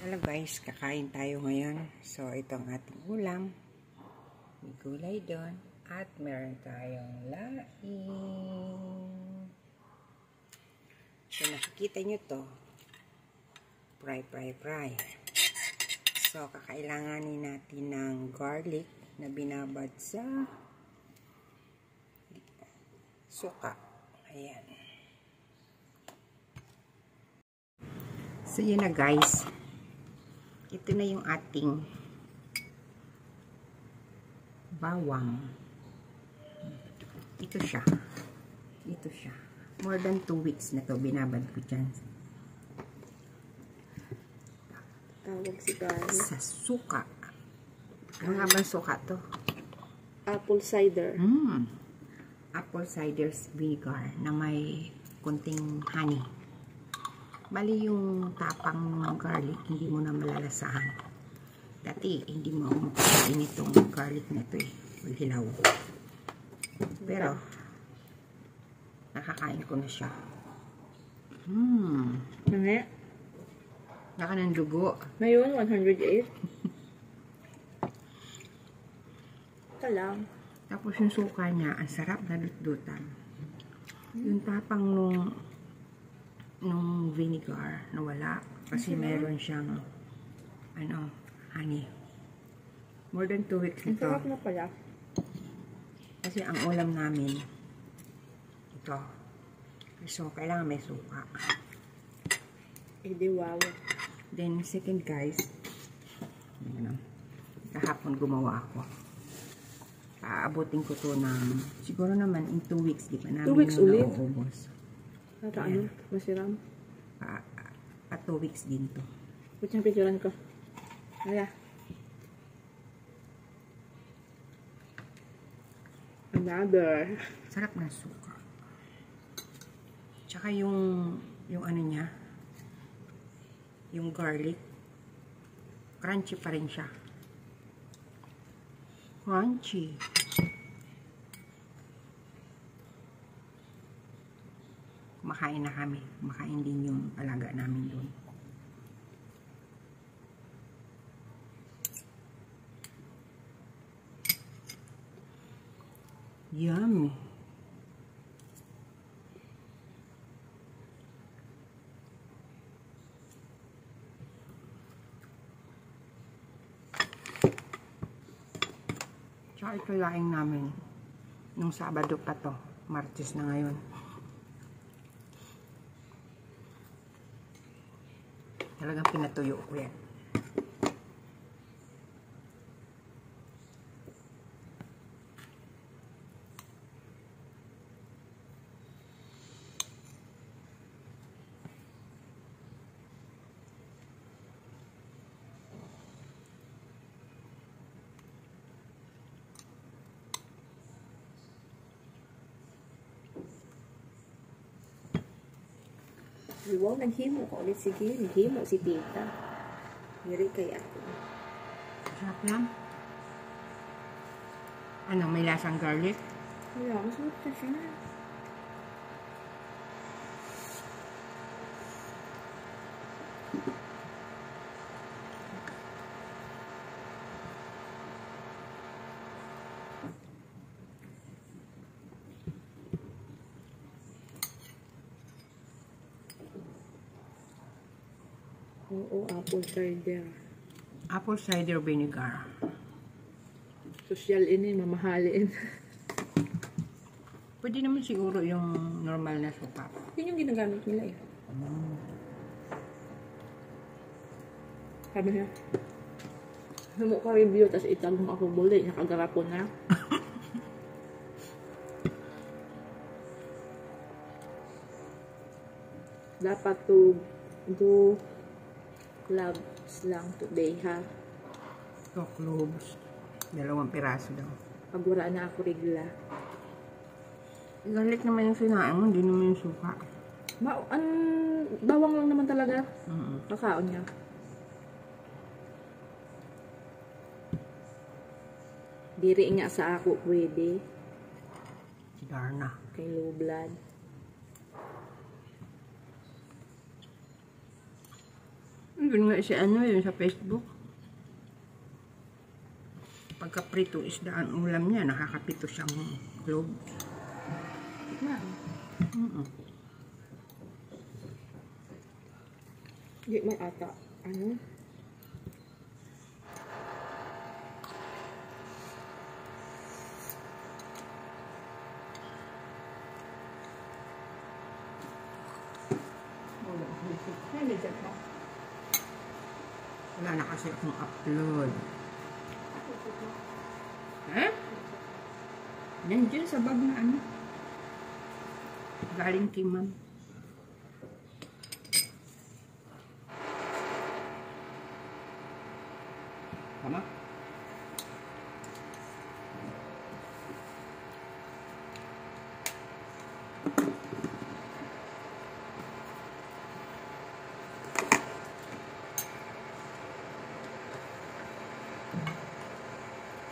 Hello guys, kakain tayo ngayon. So, ito ang ating ulam. May gulay doon. At meron tayong laing. So, nakikita nyo to. Fry. So, kakailanganin natin ng garlic na binabad sa suka. Ayan. So, yun na guys. Ito na yung ating bawang. Ito siya. More than 2 weeks na to binabad ko dyan. Tawag si Garlic. Sa suka. Ano nga bang suka to? Apple cider. Apple cider vinegar na may kunting honey. Bali yung tapang ng garlic, hindi mo na malalasahan. Dati, hindi mo ako mapakain itong garlic na ito eh. Hilaw. Pero, nakakain ko na siya. Naka ng dugo. Ngayon, 108. Ito lang. Tapos yung suka niya, ang sarap na dutdutan. Yung tapang nung vinegar nawala kasi meron siyang honey. More than 2 weeks Ang ito. sarap na pala. Kasi ang ulam namin ito. So, kailangan may suka. Di wow. Then, second guys, kahapon gumawa ako. Paabutin ko to ng, siguro naman in 2 weeks, di pa namin 2 weeks ulit? nauubos. Ano? Masiram. At 2 weeks din to. Ba't yung picturean ko? Kaya. Another. Sarap ng suka. Tsaka yung ano niya, yung garlic, crunchy pa rin siya. Crunchy. Kumakain na kami. Kumakain din yung alaga namin doon. Yummy. Tsaka ito laing namin nung Sabado pa to. Martes na ngayon. Talagang pinatuyo ko yan. Wow, naghimo ko ulit. Sige, naghimo si tita. Yari kaya ako. Sarap lang. Ano, may lasang garlic? Wala, masarap na siya. Oo, apple cider. Apple cider vinegar. Social ini, mamahalin. Pwede naman siguro yung normal na suka. Yun yung ginagamit nila eh. Sabi niya, mo ka review, tas itanong ako buli, nakagarapon na. Dapat to do clubs lang today ha. 2 cloves. 2 piraso daw. Pagwara na ako regla. Garlic naman yung sinain mo, hindi naman yung suka. Bawang lang naman talaga. Kakaon niya. Diri nga sa ako pwede. Si Darna. Kay low blood. Yun nga si ano, yun sa Facebook. Pagka-prito isda ang ulam niya, nakakapito siyang clove. Hindi man ata. Ano? Wala na kasi akong upload. Eh? Nandiyan sa bag na ano. Galing kay ma'am. Tama?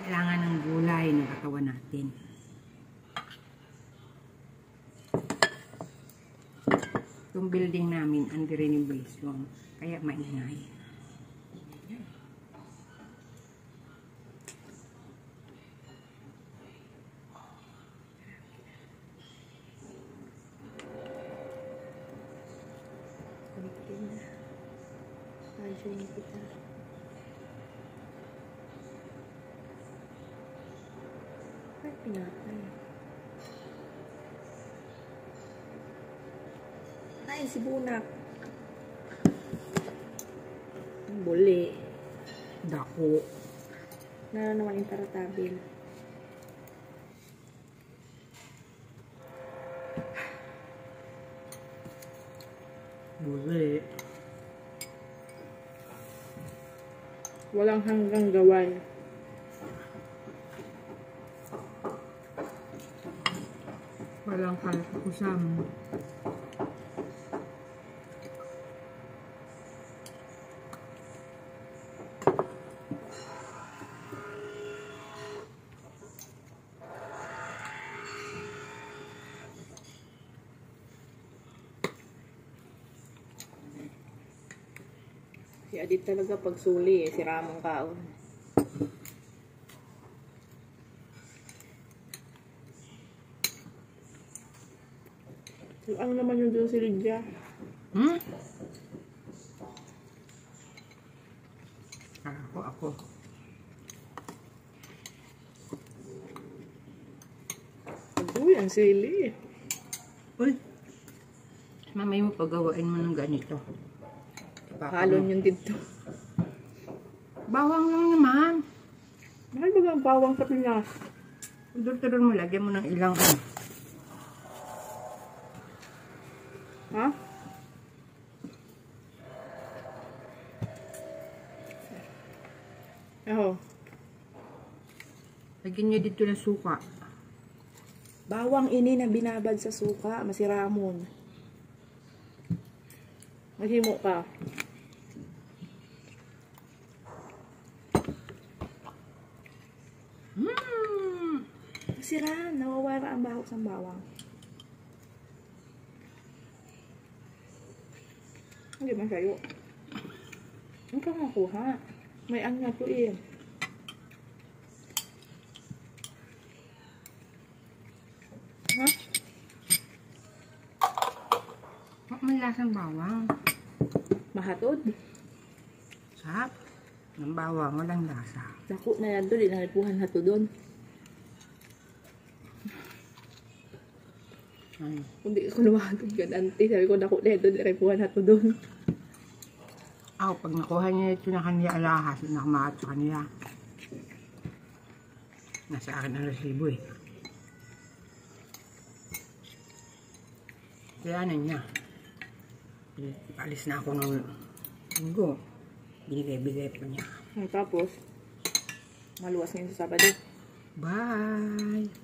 Kailangan ng gulay ng katawan natin. Yung building namin under renovation, kaya maingay. Ay, pinatay. Ay, si Bunak. Buli. Dako. Naman yung taratabil. Buli. Walang hanggang gaway. Walang kalkusam. Si Adit talaga pagsuli si Ramong kaon. So, ano naman yung doon si Lydia? Ako. Uy, ang sili. Uy. Mamay mo pagawain mo ng ganito. Halon yung dito. Bawang lang naman. Mahal ba ang bawang sa Pinas? Tudor-tudor mo, lagyan mo ng ilang ano. Ha? Ako. Lagyan niyo dito ng suka. Bawang ini na binabad sa suka, masiramon. Maghimo ka. Masira, nawawala ang bahog sa bawang. Hindi man sayo. Ano ka makuha? May ano na to eh. Ha? May lasang bawang. Mahatod? Sarap. Ng bawang, walang lasa. Dako na yan doon, di nalipuhan na to doon. Ay. Kung di ko lumahagod yun, auntie, sabi ko dako na yan doon, di nalipuhan na to doon. Pag nakuha niya ito na kanila alahas, nakamaat sa kanila. Nasa akin ang resibo eh. Kaya na niya. Alis na ako ng linggo. Binigay-bigay pa niya. Tapos, maluwas ngayon sa Sabado. Bye!